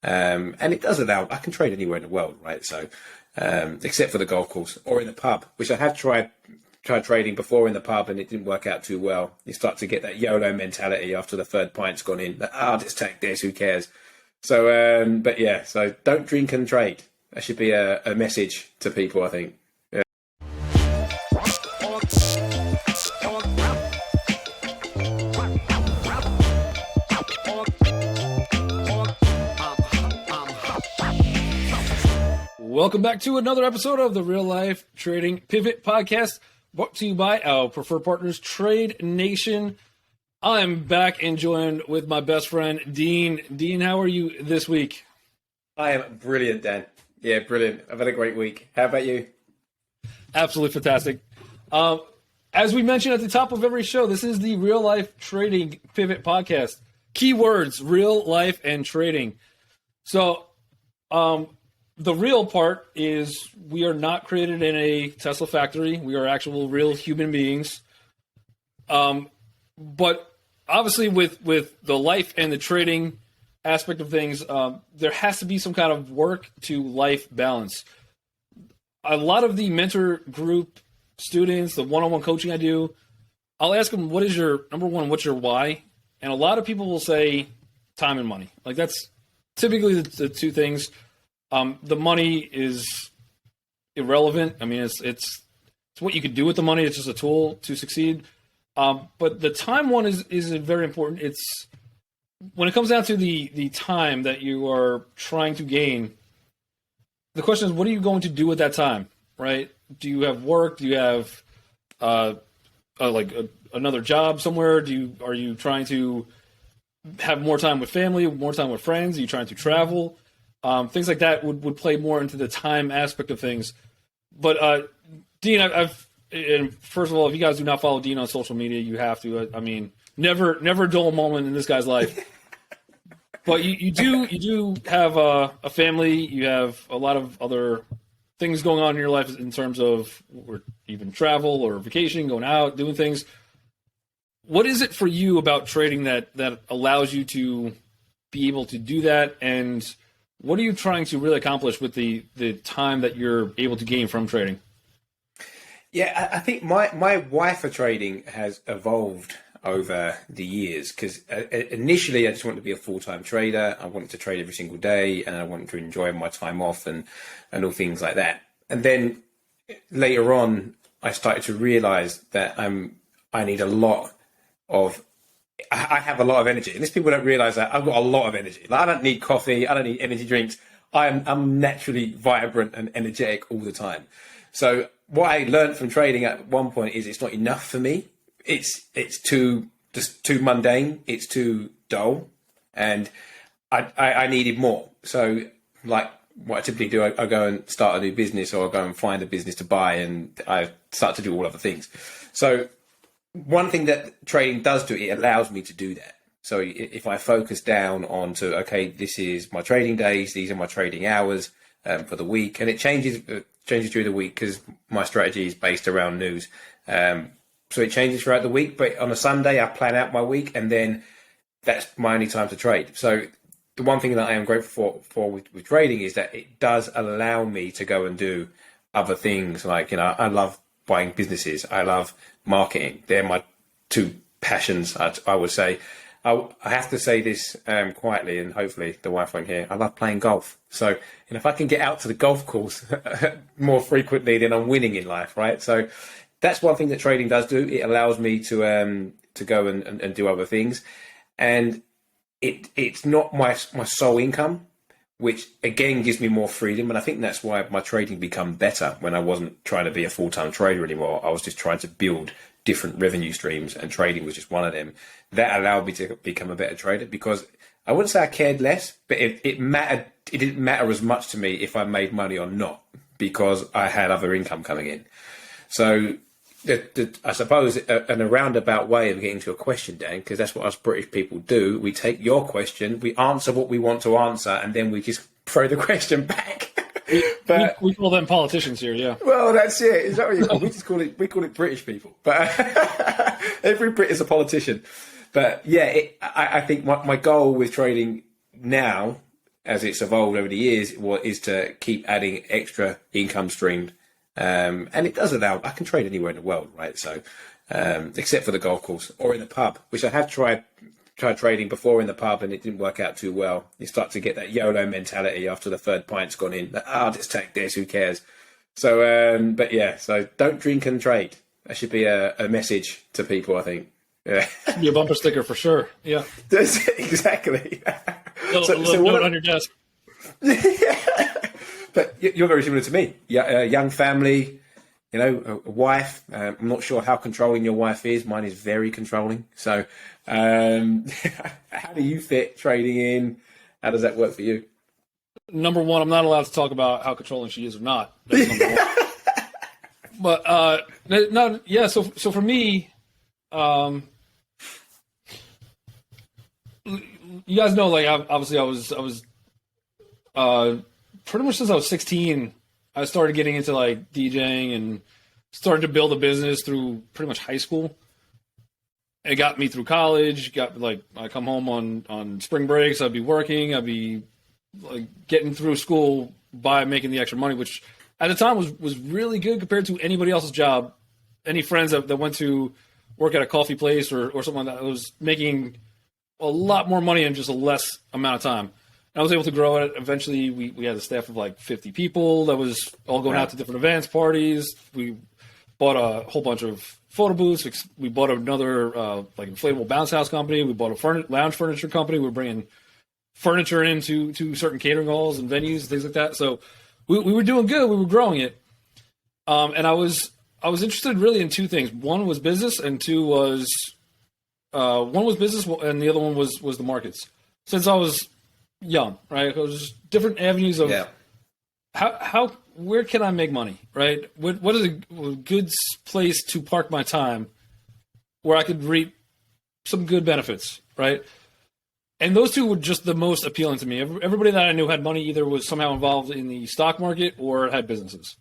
And it does allow, I can trade anywhere in the world, right? So, except for the golf course or in the pub, which I have tried trading before in the pub and it didn't work out too well. You start to get that YOLO mentality after the third pint's gone in. I'll just take this, who cares? So, but yeah, so don't drink and trade. That should be a message to people, I think. Yeah. Welcome back to another episode of the Real Life Trading Pivot Podcast, brought to you by our preferred partners, TradeNation. I'm back and joined with my best friend, Dean. Dean, how are you this week? I am brilliant, Dan. Yeah, brilliant. I've had a great week. How about you? Absolutely fantastic. As we mentioned at the top of every show, this is the Real Life Trading Pivot Podcast. Keywords, real life and trading. So, the real part is we are not created in a Tesla factory. We are actual real human beings. But obviously with the life and the trading aspect of things, there has to be some kind of work to life balance. A lot of the mentor group students, the one-on-one coaching I do, I'll ask them, what is your, number one, what's your why? And a lot of people will say time and money. Like that's typically the two things. The money is irrelevant. I mean, it's what you can do with the money. It's just a tool to succeed. But the time one is very important. It's when it comes down to the time that you are trying to gain. The question is, what are you going to do with that time, right? Do you have work? Do you have another job somewhere? Are you trying to have more time with family, more time with friends? Are you trying to travel? Things like that would play more into the time aspect of things. But Dean, and first of all, if you guys do not follow Dean on social media, you have to. I mean, never a dull moment in this guy's life. But you do have a family. You have a lot of other things going on in your life in terms of or even travel or vacation, going out, doing things. What is it for you about trading that allows you to be able to do that? And what are you trying to really accomplish with the time that you're able to gain from trading? Yeah, I think my why for trading has evolved over the years because initially I just wanted to be a full-time trader. I wanted to trade every single day and I wanted to enjoy my time off and all things like that. And then later on, I started to realize that I need a lot of I have a lot of energy, and these people don't realize that I've got a lot of energy. Like, I don't need coffee. I don't need energy drinks. I'm naturally vibrant and energetic all the time. So what I learned from trading at one point is it's not enough for me. It's too mundane. It's too dull, and I needed more. So like what I typically do, I go and start a new business, or I go and find a business to buy, and I start to do all other things. So one thing that trading does do, it allows me to do that. So if I focus down onto, okay, this is my trading days, these are my trading hours for the week, and it changes through the week because my strategy is based around news. So it changes throughout the week, but on a Sunday I plan out my week, and then that's my only time to trade. So the one thing that I am grateful for with trading is that it does allow me to go and do other things. Like, I love buying businesses. I love marketing. They're my two passions, I would say. I have to say this quietly, and hopefully the wife won't hear. I love playing golf. So, if I can get out to the golf course more frequently, then I'm winning in life, right? So that's one thing that trading does do. It allows me to go and do other things. And it's not my sole income, which again gives me more freedom. And I think that's why my trading become better when I wasn't trying to be a full-time trader anymore. I was just trying to build different revenue streams, and trading was just one of them. That allowed me to become a better trader because I wouldn't say I cared less, but it mattered. It didn't matter as much to me if I made money or not because I had other income coming in. So I suppose in a roundabout way of getting to a question, Dan, because that's what us British people do. We take your question, we answer what we want to answer, and then we just throw the question back. But we call them politicians here, yeah. Well, that's it. Is that what you call it? We call it British people. But every Brit is a politician. But yeah, I think my goal with trading now as it's evolved over the years, is to keep adding extra income stream. And it does allow, I can trade anywhere in the world, right? So, except for the golf course or in the pub, which I have tried trading before in the pub and it didn't work out too well. You start to get that YOLO mentality after the third pint's gone in. I'll just take this, who cares? So, but yeah, so don't drink and trade. That should be a message to people, I think. Yeah. Your bumper sticker for sure. Yeah. Exactly. Little note on your desk. But you're very similar to me. Yeah, young family, you know, a wife. I'm not sure how controlling your wife is. Mine is very controlling. So, how do you fit trading in? How does that work for you? Number one, I'm not allowed to talk about how controlling she is or not. That's number one. But no, yeah. So for me, you guys know, like, obviously, I was pretty much since I was 16, I started getting into like DJing and started to build a business through pretty much high school. It got me through college. I come home on spring breaks. I'd be working. I'd be like getting through school by making the extra money, which at the time was really good compared to anybody else's job. Any friends that went to work at a coffee place or something like that, was making a lot more money in just a less amount of time. And I was able to grow it. Eventually, we had a staff of like 50 people that was all going out to different events, parties. We bought a whole bunch of photo booths. We bought another like inflatable bounce house company. We bought a lounge furniture company. We were bringing furniture into certain catering halls and venues, things like that. So we were doing good. We were growing it. And I was interested really in two things. One was business, and two was one was business, and the other one was the markets. Since I was young, right? It was just different avenues of where can I make money, right? What is a good place to park my time where I could reap some good benefits, right? And those two were just the most appealing to me. Everybody that I knew had money either was somehow involved in the stock market or had businesses.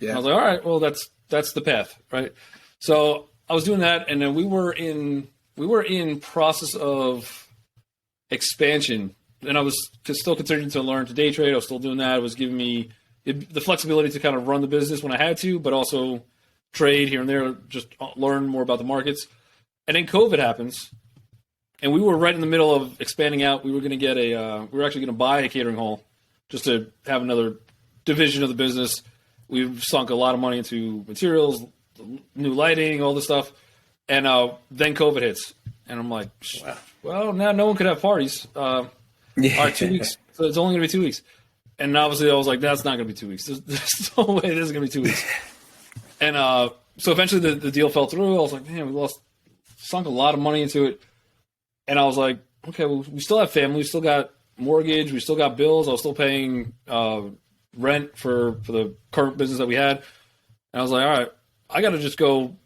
Yeah. And I was like, all right, well, that's the path, right? So I was doing that, and then we were in process of expansion, and I was still continuing to learn to day trade. I was still doing that. It was giving me the flexibility to kind of run the business when I had to, but also trade here and there, just learn more about the markets. And then COVID happens, and we were right in the middle of expanding out. We were going to get we were actually going to buy a catering hall just to have another division of the business. We've sunk a lot of money into materials, new lighting, all this stuff. And then COVID hits. And I'm like, well, now no one could have parties. All right, 2 weeks. So it's only going to be 2 weeks. And obviously I was like, that's not going to be 2 weeks. There's no way this is going to be 2 weeks. And so eventually the deal fell through. I was like, man, sunk a lot of money into it. And I was like, okay, well, we still have family. We still got mortgage. We still got bills. I was still paying rent for the current business that we had. And I was like, all right, I got to just go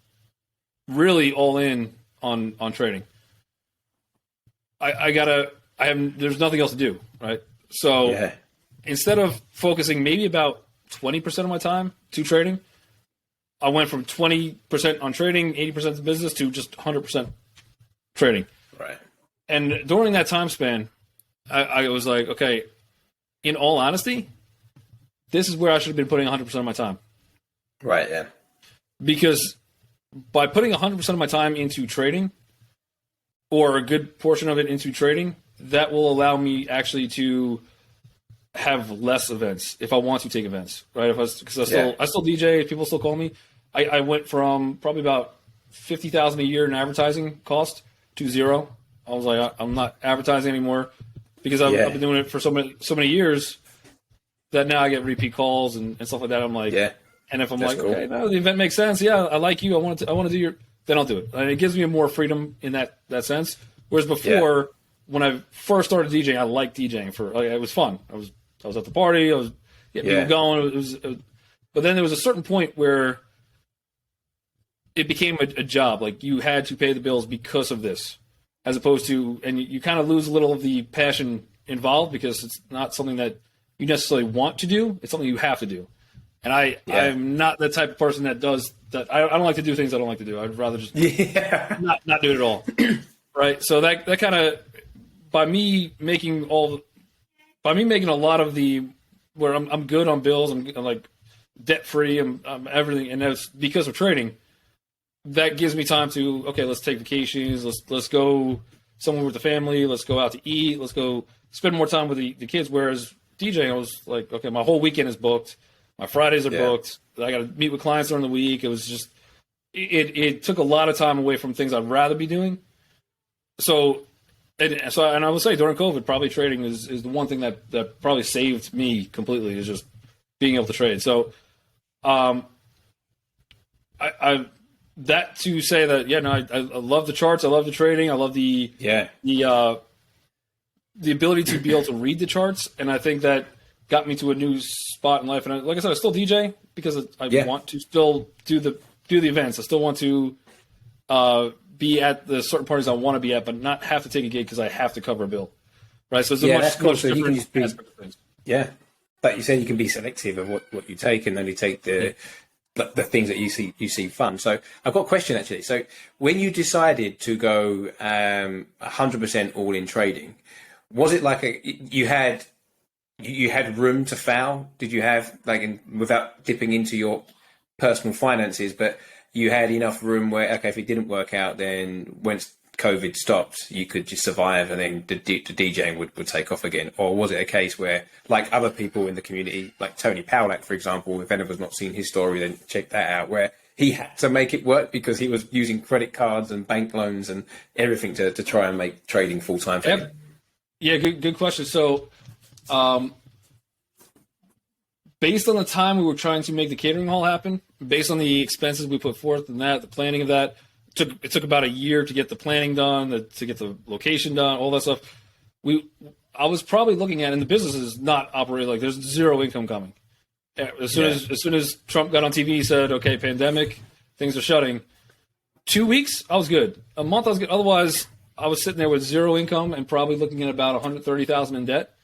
really all in on trading. There's nothing else to do, right? So instead of focusing maybe about 20% of my time to trading, I went from 20% on trading, 80% to business, to just 100% trading. Right. And during that time span, I was like, okay, in all honesty, this is where I should have been putting 100% of my time. Right, yeah. Because by putting 100% of my time into trading, or a good portion of it into trading, that will allow me actually to have less events if I want to take events, right? Because I still DJ, people still call me. I went from probably about $50,000 a year in advertising cost to zero. I was like, I'm not advertising anymore because I've been doing it for so many years that now I get repeat calls and stuff like that. I'm like, and if I'm like, cool. Okay, no, the event makes sense. Yeah, I like you. I want to do your. Then I'll do it. And it gives me more freedom in that sense. Whereas before, when I first started DJing, I liked DJing it was fun. I was at the party. I was getting people going. But then there was a certain point where it became a job. Like you had to pay the bills because of this, as opposed to, and you kind of lose a little of the passion involved because it's not something that you necessarily want to do. It's something you have to do. And I'm not the type of person that does that. I don't like to do things I don't like to do. I'd rather just not do it at all. Right. So that kind of, by me making all by me making a lot of the where I'm good on bills, I'm like debt free, I'm everything, and that's because of trading. That gives me time to, okay, let's take vacations, let's go somewhere with the family, let's go out to eat, let's go spend more time with the kids. Whereas DJing, I was like, okay, my whole weekend is booked, my Fridays are booked, I got to meet with clients during the week. It was just it took a lot of time away from things I'd rather be doing. So and I would say during COVID, probably trading is the one thing that probably saved me completely, is just being able to trade. So I that to say that, yeah, no, I love the charts, I love the trading, I love the ability to be able to read the charts, and I think that got me to a new spot in life. And like I said, I still DJ because I want to still do the events. I still want to be at the certain parties I want to be at, but not have to take a gig because I have to cover a bill, right? So it's much So different you aspect of things. Yeah, but you said you can be selective of what you take, and then you take the things that you see fun. So I've got a question actually. So when you decided to go 100% all in trading, was it like you had room to foul? Did you have without dipping into your personal finances, but you had enough room where, okay, if it didn't work out, then once COVID stopped, you could just survive, and then the DJing would take off again? Or was it a case where, like other people in the community, like Tony Powlack, for example, if anyone's not seen his story, then check that out, where he had to make it work because he was using credit cards and bank loans and everything to try and make trading full-time for him? Yeah, good question. So based on the time we were trying to make the catering hall happen, based on the expenses we put forth and the planning of that, it took about a year to get the planning done, to get the location done, all that stuff. I was probably looking at, and the business is not operating, like there's zero income coming. As soon as Trump got on TV, he said, okay, pandemic, things are shutting. 2 weeks, I was good. A month, I was good. Otherwise, I was sitting there with zero income and probably looking at about $130,000 in debt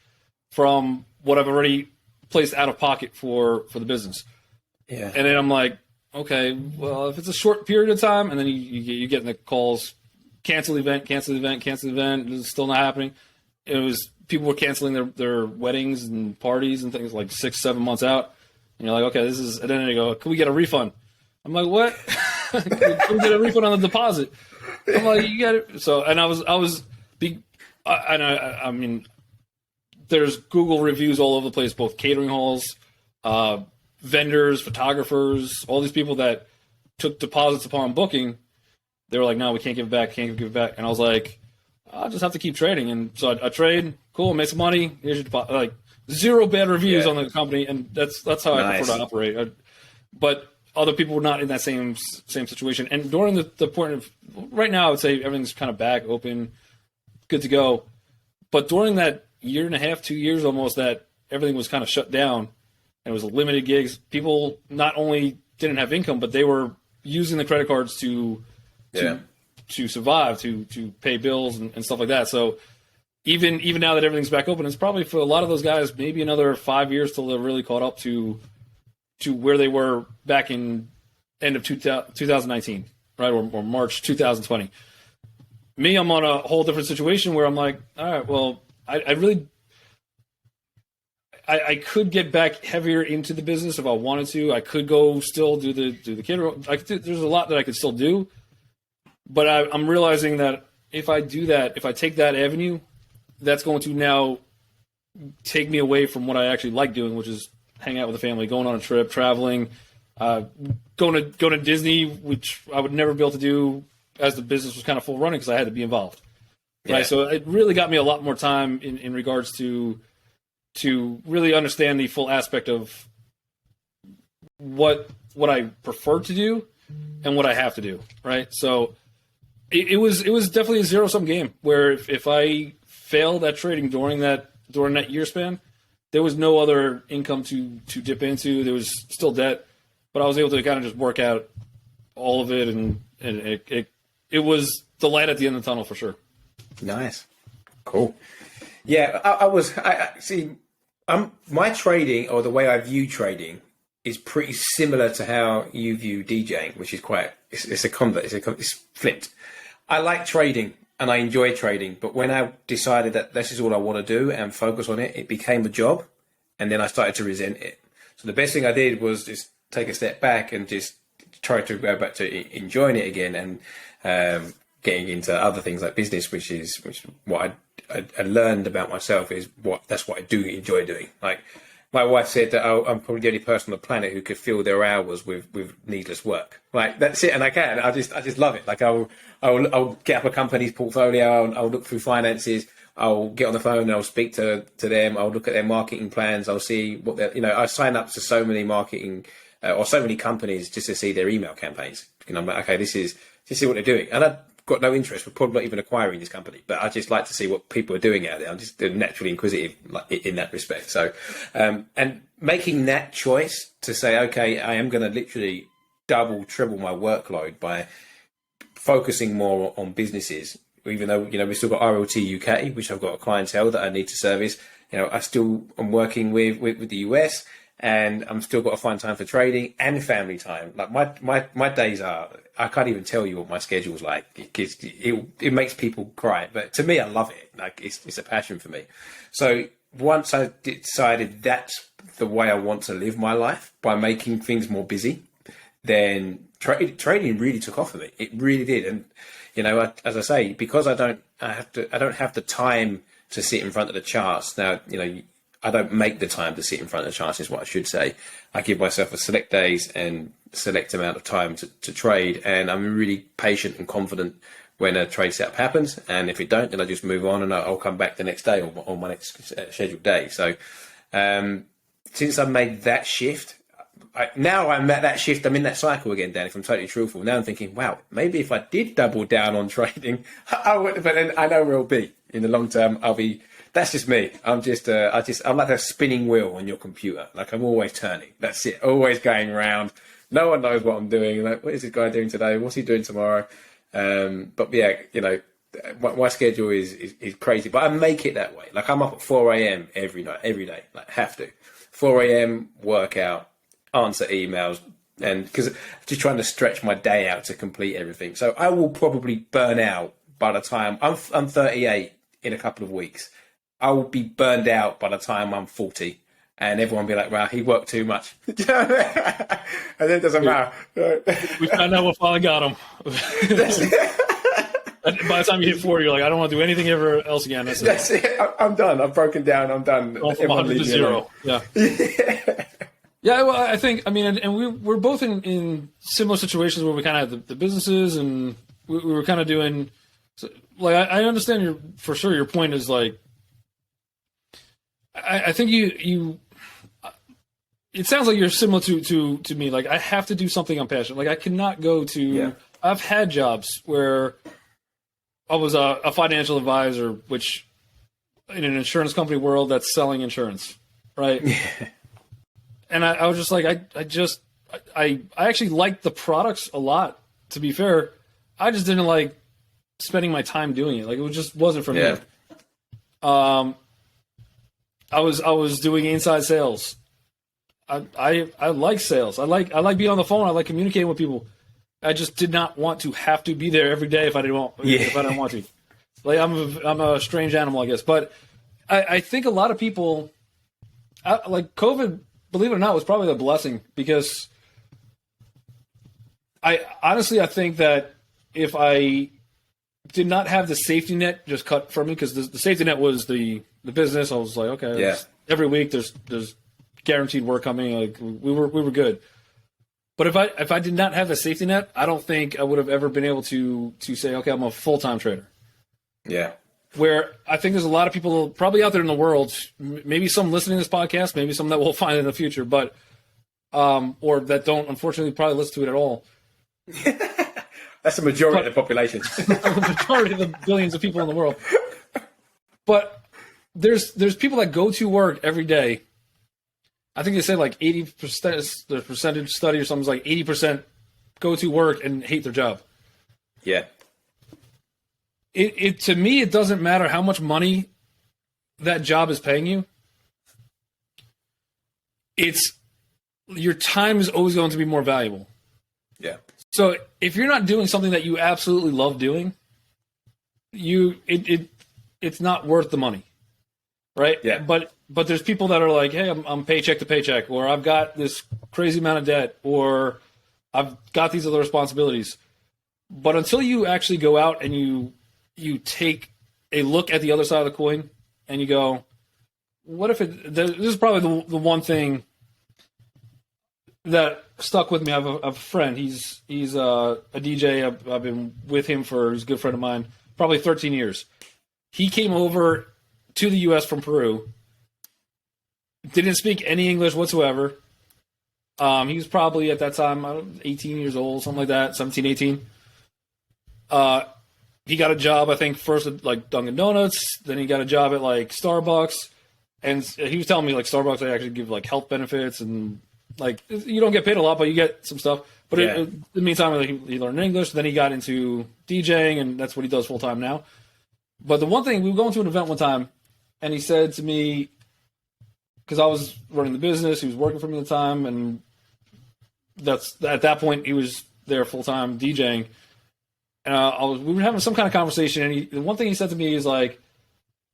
from what I've already placed out of pocket for the business. Yeah. And then I'm like, okay, well, if it's a short period of time, and then you get in the calls, cancel the event, it's still not happening. It was, people were canceling their weddings and parties and things like 6-7 months out. And you're like, okay, this is, and then they go, can we get a refund? I'm like, what? Can we get a refund on the deposit? I'm like, you got it. So, and I mean, there's Google reviews all over the place, both catering halls, vendors, photographers, all these people that took deposits upon booking. They were like, no, we can't give it back, And I was like, I'll just have to keep trading. And so I trade, cool, make some money. Here's your deposit. Like, zero bad reviews on the company, and that's how I prefer to operate. But other people were not in that same situation. And during the point of, right now, I would say everything's kind of back, open, good to go. But during that year and a half, 2 years almost, that everything was kind of shut down, and it was limited gigs, people not only didn't have income, but they were using the credit cards to survive, to pay bills and stuff like that. So even now that everything's back open, it's probably for a lot of those guys maybe another 5 years till they're really caught up to where they were back in end of 2019, right, or March 2020. Me, I'm on a whole different situation where I'm like, all right, well, I could get back heavier into the business if I wanted to. I could go still do the catering. There's a lot that I could still do, but I'm realizing that if I do that, if I take that avenue, that's going to now take me away from what I actually like doing, which is hang out with the family, going on a trip, traveling, going to Disney, which I would never be able to do as the business was kind of full running because I had to be involved. Right, so it really got me a lot more time in regards to really understand the full aspect of what I prefer to do and what I have to do. Right, so it was definitely a zero-sum game where if I failed at trading during that year span, there was no other income to dip into. There was still debt, but I was able to kind of just work out all of it, and it was the light at the end of the tunnel for sure. Nice. Cool. Yeah, I see. My trading, or the way I view trading, is pretty similar to how you view DJing, which is it's flipped. I like trading and I enjoy trading. But when I decided that this is all I want to do and focus on it, it became a job, and then I started to resent it. So the best thing I did was just take a step back and just try to go back to enjoying it again, and getting into other things like business, which is what I learned about myself is that's what I do enjoy doing. Like my wife said that I'm probably the only person on the planet who could fill their hours with needless work. Like that's it, and I can. I just love it. Like I'll get up a company's portfolio. I'll look through finances. I'll get on the phone and I'll speak to them. I'll look at their marketing plans. I'll see what they're, I sign up to so many marketing or so many companies just to see their email campaigns. And I'm like, okay, this is what they're doing. And I've got no interest. We're probably not even acquiring this company, but I just like to see what people are doing out there. I'm just naturally inquisitive in that respect. So, and making that choice to say, okay, I am going to literally double, triple my workload by focusing more on businesses, even though, we've still got RLT UK, which I've got a clientele that I need to service. I still am working with the US, and I'm still got to find time for trading and family time. Like my days are, I can't even tell you what my schedule's like, because it makes people cry. But to me, I love it. Like it's a passion for me. So once I decided that's the way I want to live my life, by making things more busy, then trading really took off for me. It really did. And as I say, because I don't have the time to sit in front of the charts now. I don't make the time to sit in front of the charts, is what I should say. I give myself a select days and select amount of time to trade, and I'm really patient and confident when a trade setup happens. And if it don't, then I just move on and I'll come back the next day or my next scheduled day. So since I've made that shift, now I'm at that shift. I'm in that cycle again, Dan, if I'm totally truthful. Now I'm thinking, wow, maybe if I did double down on trading, I would, but then I know where I'll be in the long term. That's just me. I'm like a spinning wheel on your computer. Like I'm always turning. That's it. Always going around. No one knows what I'm doing. Like, what is this guy doing today? What's he doing tomorrow? But yeah, my schedule is crazy, but I make it that way. Like I'm up at 4 a.m. every day. Like have to. 4 a.m. workout, answer emails, and because just trying to stretch my day out to complete everything. So I will probably burn out by the time I'm 38 in a couple of weeks. I will be burned out by the time I'm 40, and everyone will be like, wow, he worked too much. And then it doesn't matter. We found out what finally got him. By the time you hit 40, you're like, I don't want to do anything ever else again. That's it. I'm done. I've broken down. I'm done. From 100 to 0. Yeah. Yeah, well, I think, and we're both in similar situations where we kind of have the businesses, and we were kind of doing, like, I understand for sure your point is like, I think you it sounds like you're similar to me. Like I have to do something I'm passionate. Like I cannot go to. Yeah. I've had jobs where I was a financial advisor, which in an insurance company world that's selling insurance, right? Yeah. And I was just like, I actually liked the products a lot. To be fair, I just didn't like spending my time doing it. Like it just wasn't for me. I was doing inside sales. I like sales. I like being on the phone. I like communicating with people. I just did not want to have to be there every day if I didn't want to. Like I'm a strange animal, I guess. But I think a lot of people, like COVID, believe it or not, was probably a blessing, because I think that if I did not have the safety net just cut from me, because the safety net was the business. I was like, okay, yeah. Every week there's guaranteed work coming. Like we were good. But if I did not have a safety net, I don't think I would have ever been able to say, okay, I'm a full-time trader. Yeah. Where I think there's a lot of people probably out there in the world, maybe some listening to this podcast, maybe some that we'll find in the future, but or that don't unfortunately probably listen to it at all. That's the majority of the population. The majority of the billions of people in the world. But there's people that go to work every day. I think they say like 80%, the percentage study or something is like 80% go to work and hate their job. Yeah. It to me, it doesn't matter how much money that job is paying you. Your time is always going to be more valuable. Yeah. So if you're not doing something that you absolutely love doing, it's not worth the money, right? Yeah. But there's people that are like, hey, I'm paycheck to paycheck, or I've got this crazy amount of debt, or I've got these other responsibilities. But until you actually go out and you take a look at the other side of the coin and you go, what if it? This is probably the one thing that stuck with me. I have a friend. He's a DJ. I've been with him he's a good friend of mine, probably 13 years. He came over to the U.S. from Peru. Didn't speak any English whatsoever. He was probably at that time 18 years old, something like that, 17, 18. He got a job, I think, first at like Dunkin' Donuts. Then he got a job at like Starbucks. And he was telling me like Starbucks, they actually give like health benefits and like you don't get paid a lot, but you get some stuff. But in the meantime, like, he learned English. Then he got into DJing, and that's what he does full time now. But the one thing, we were going to an event one time, and he said to me, because I was running the business, he was working for me at the time, and that's at that point he was there full time DJing. And we were having some kind of conversation, and the one thing he said to me is like,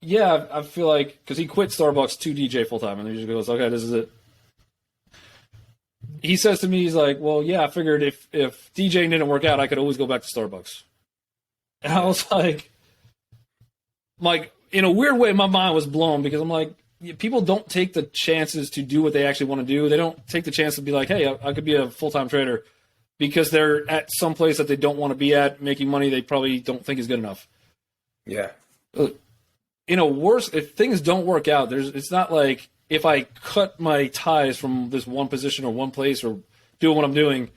yeah, I feel like, because he quit Starbucks to DJ full time, and he just goes, okay, this is it. He says to me, he's like, well, yeah, I figured if DJing didn't work out, I could always go back to Starbucks. And I was like, in a weird way, my mind was blown, because I'm like, people don't take the chances to do what they actually want to do. They don't take the chance to be like, hey, I could be a full-time trader, because they're at some place that they don't want to be at, making money they probably don't think is good enough. Yeah. If things don't work out, it's not like if I cut my ties from this one position or one place or doing what I'm doing,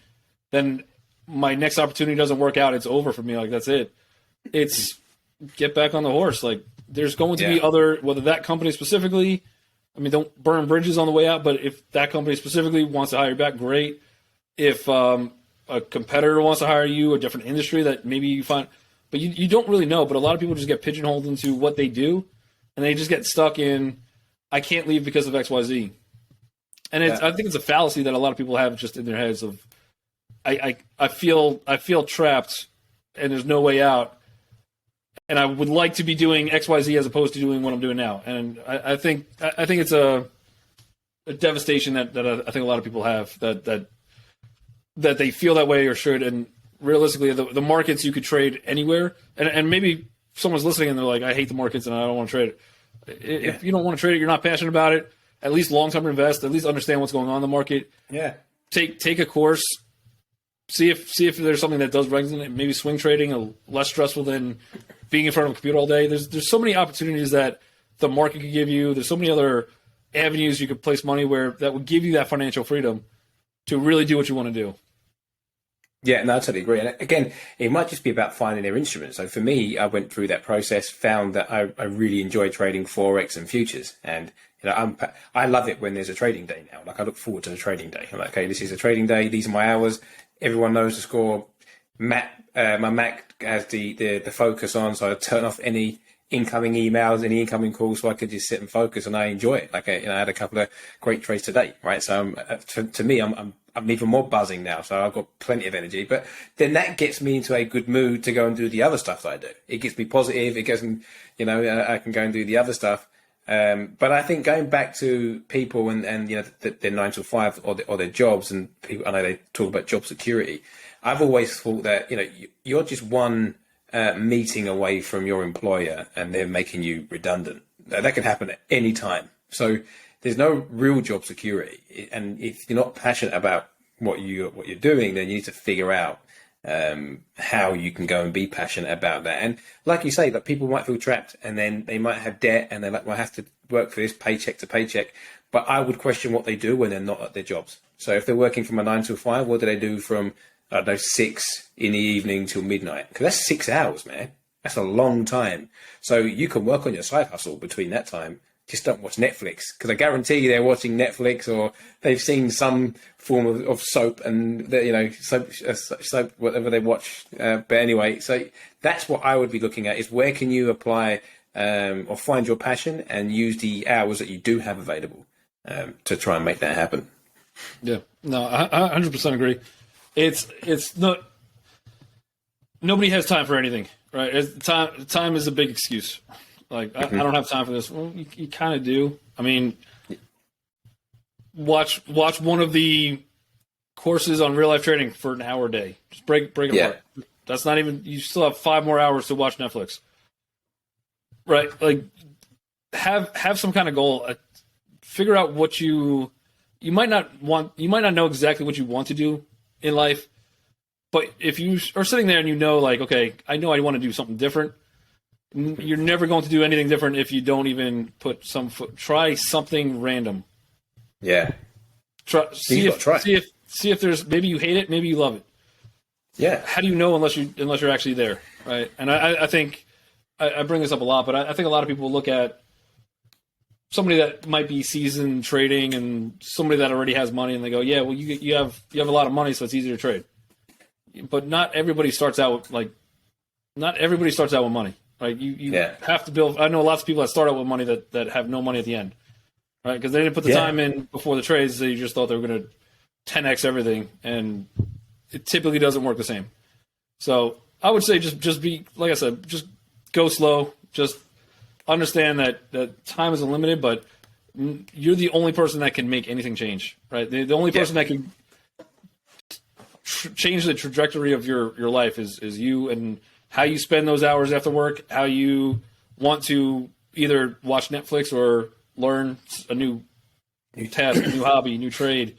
then my next opportunity doesn't work out. It's over for me. Like, that's it. It's get back on the horse. Like, there's going to be whether that company specifically, I mean, don't burn bridges on the way out, but if that company specifically wants to hire you back, great. If a competitor wants to hire you, a different industry that maybe you find, but you don't really know. But a lot of people just get pigeonholed into what they do, and they just get stuck in, I can't leave because of X, Y, Z. And I think it's a fallacy that a lot of people have just in their heads of, I feel trapped, and there's no way out, and I would like to be doing X, Y, Z as opposed to doing what I'm doing now. And I think it's a devastation that I think a lot of people have that they feel that way or should. And realistically, the markets, you could trade anywhere, and maybe someone's listening and they're like, I hate the markets and I don't want to trade it. If you don't want to trade it, you're not passionate about it, at least long-term invest, at least understand what's going on in the market. Yeah. Take a course, see if there's something that does resonate. Maybe swing trading less stressful than being in front of a computer all day. There's so many opportunities that the market could give you. There's so many other avenues you could place money where that would give you that financial freedom to really do what you want to do. Yeah, no, I totally agree. And again, it might just be about finding their instrument. So for me, I went through that process, found that I really enjoy trading Forex and futures. And I love it when there's a trading day now. Like, I look forward to the trading day. I'm like, okay, this is a trading day. These are my hours. Everyone knows the score. My Mac has the focus on, so I turn off any incoming emails, any incoming calls, so I could just sit and focus, and I enjoy it. Like, I had a couple of great trades today, right? So to me, I'm even more buzzing now, so I've got plenty of energy. But then that gets me into a good mood to go and do the other stuff that I do. It gets me positive. It gets me, I can go and do the other stuff. But I think going back to people and their 9 to 5 or their jobs, and people, I know they talk about job security. I've always thought that you're just one meeting away from your employer, and they're making you redundant. That can happen at any time. So there's no real job security, and if you're not passionate about what you're doing, then you need to figure out how you can go and be passionate about that. And like you say, that people might feel trapped, and then they might have debt, and they're like, well, I have to work for this paycheck to paycheck. But I would question what they do when they're not at their jobs. So if they're working from a 9 to 5, what do they do from 6 in the evening till midnight? Because that's 6 hours, man. That's a long time. So you can work on your side hustle between that time. Just don't watch Netflix, because I guarantee you they're watching Netflix, or they've seen some form of soap, and soap, whatever they watch. But anyway, so that's what I would be looking at: is where can you apply or find your passion and use the hours that you do have available to try and make that happen. Yeah, no, I 100% agree. It's not. Nobody has time for anything. right? Time is a big excuse. Like, I don't have time for this. Well, you kind of do. I mean, watch one of the courses on real life trading for an hour a day. Just break it apart. That's not even. You still have 5 more hours to watch Netflix, right? Like, have some kind of goal. Figure out what you might not want. You might not know exactly what you want to do in life, but if you are sitting there and you know, like, okay, I know I want to do something different. You're never going to do anything different if you don't even put some foot. Try something random. Yeah. See if there's, maybe you hate it, maybe you love it. Yeah. How do you know unless you're actually there, right? And I think I bring this up a lot, but I think a lot of people look at somebody that might be seasoned trading and somebody that already has money, and they go, yeah, well, you have a lot of money, so it's easier to trade. But not everybody starts out with money. Like, you have to build. I know lots of people that start out with money that have no money at the end, right? Because they didn't put the time in before the trades. They just thought they were going to 10x everything, and it typically doesn't work the same. So I would say just be, like I said, just go slow. Just understand that time is unlimited, but you're the only person that can make anything change, right? The only person that can change the trajectory of your life is you, and how you spend those hours after work, how you want to either watch Netflix or learn a new task, a new hobby, a new trade.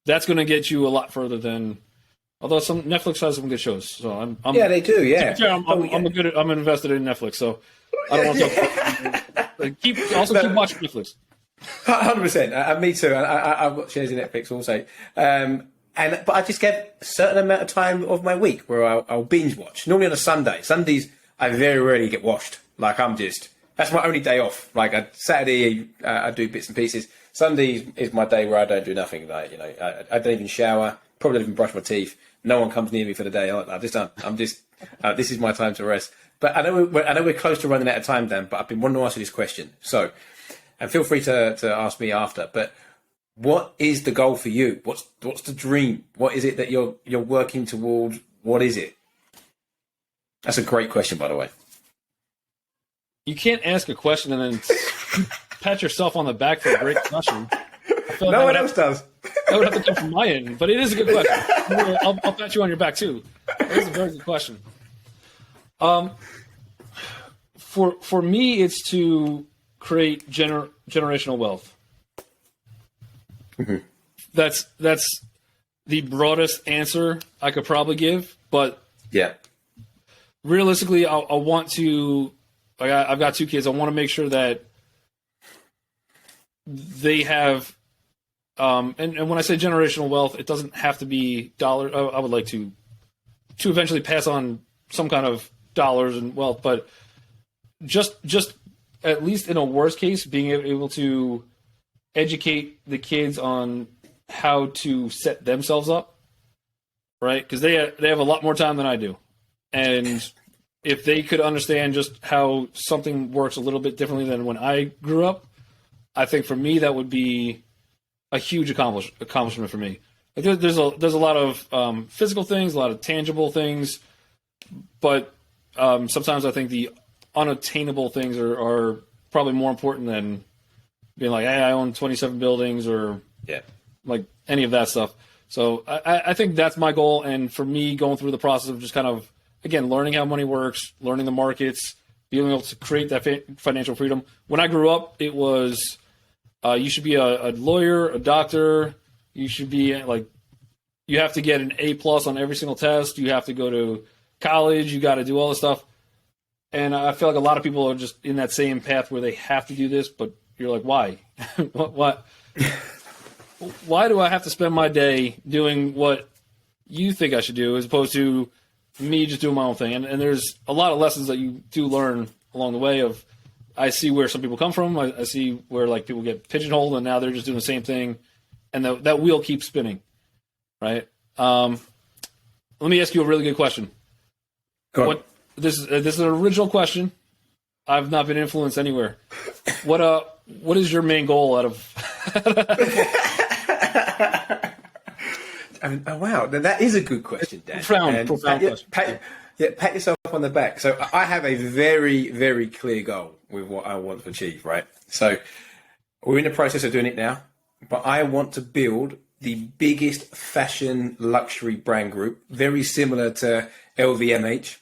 That's going to get you a lot further than. Although some Netflix has some good shows, so I'm they do. Yeah, I'm invested in Netflix, so I don't want to keep watching Netflix. 100%. Me too. I've got shares in Netflix also. But I just get a certain amount of time of my week where I'll binge watch. Normally on a Sunday. Sundays I very rarely get washed. Like, that's my only day off. Like, Saturday I do bits and pieces. Sunday is my day where I don't do nothing. Like, I don't even shower. Probably don't even brush my teeth. No one comes near me for the day. This is my time to rest. But I know we're close to running out of time, Dan. But I've been wanting to ask you this question. So, and feel free to ask me after. But what is the goal for you? What's the dream? What is it that you're working towards? What is it? That's a great question, by the way. You can't ask a question and then pat yourself on the back for a great question. No one else does. That would have to come from my end, but it is a good question. I'll pat you on your back too. That is a very good question. For me, it's to create generational wealth. Mm-hmm. That's the broadest answer I could probably give, but realistically, I want to. Like, I've got 2 kids. I want to make sure that they have. And when I say generational wealth, it doesn't have to be dollars. I would like to eventually pass on some kind of dollars and wealth, but just at least in a worst case, being able to educate the kids on how to set themselves up, right? Because they have a lot more time than I do, and if they could understand just how something works a little bit differently than when I grew up, I think for me that would be a huge accomplishment for me. Like, there's a lot of physical things, a lot of tangible things, but sometimes I think the unattainable things are probably more important than being like, hey, I own 27 buildings or like any of that stuff. So I think that's my goal. And for me, going through the process of just kind of, again, learning how money works, learning the markets, being able to create that financial freedom. When I grew up, it was you should be a lawyer, a doctor. You should be you have to get an A+ on every single test. You have to go to college. You got to do all this stuff. And I feel like a lot of people are just in that same path where they have to do this, but you're like, why? What? Why do I have to spend my day doing what you think I should do as opposed to me just doing my own thing? And there's a lot of lessons that you do learn along the way of, I see where some people come from. I see where people get pigeonholed and now they're just doing the same thing. And that wheel keeps spinning, right? Let me ask you a really good question. Go on. This is an original question. I've not been influenced anywhere. What is your main goal out of? Wow, that is a good question, Dan. Profound question. Pat yourself on the back. So I have a very, very clear goal with what I want to achieve, right? So we're in the process of doing it now, but I want to build the biggest fashion luxury brand group, very similar to LVMH,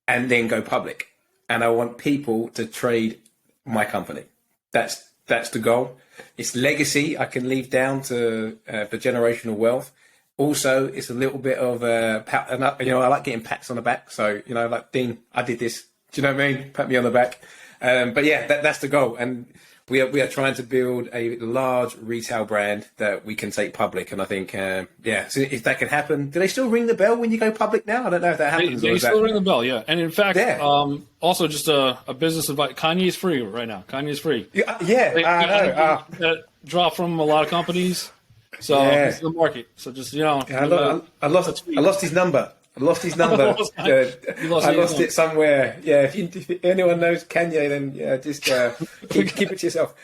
and then go public. And I want people to trade my company. That's the goal. It's legacy I can leave down to for generational wealth. Also, it's a little bit of pat, and I like getting pats on the back. So like, Dean, I did this. Do you know what I mean? Pat me on the back. But yeah, that's the goal. And we are trying to build a large retail brand that we can take public. And I think, so if that can happen, do they still ring the bell when you go public now? I don't know if that happens. They still ring the bell, yeah. And in fact, also just a business advice. Kanye's free right now. Kanye's free. Yeah, I know. That drop from a lot of companies. So this is the market. So just I lost his number. I lost it somewhere. Yeah, if anyone knows Kanye, then just keep it to yourself.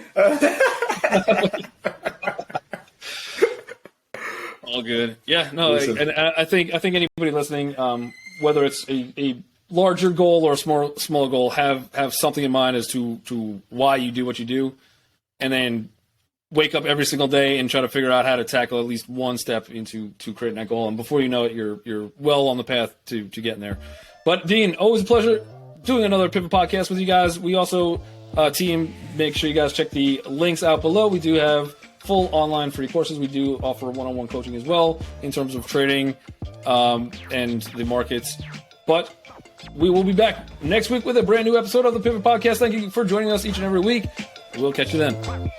All good. Yeah, no, Awesome. and I think anybody listening, whether it's a larger goal or a small goal, have something in mind as to why you do what you do, and then wake up every single day and try to figure out how to tackle at least one step into creating that goal. And before you know it, you're well on the path to getting there. But Dean, always a pleasure doing another Pivot podcast with you guys. We also, team, make sure you guys check the links out below. We do have full online free courses. We do offer one-on-one coaching as well in terms of trading and the markets. But we will be back next week with a brand new episode of the Pivot podcast. Thank you for joining us each and every week. We'll catch you then.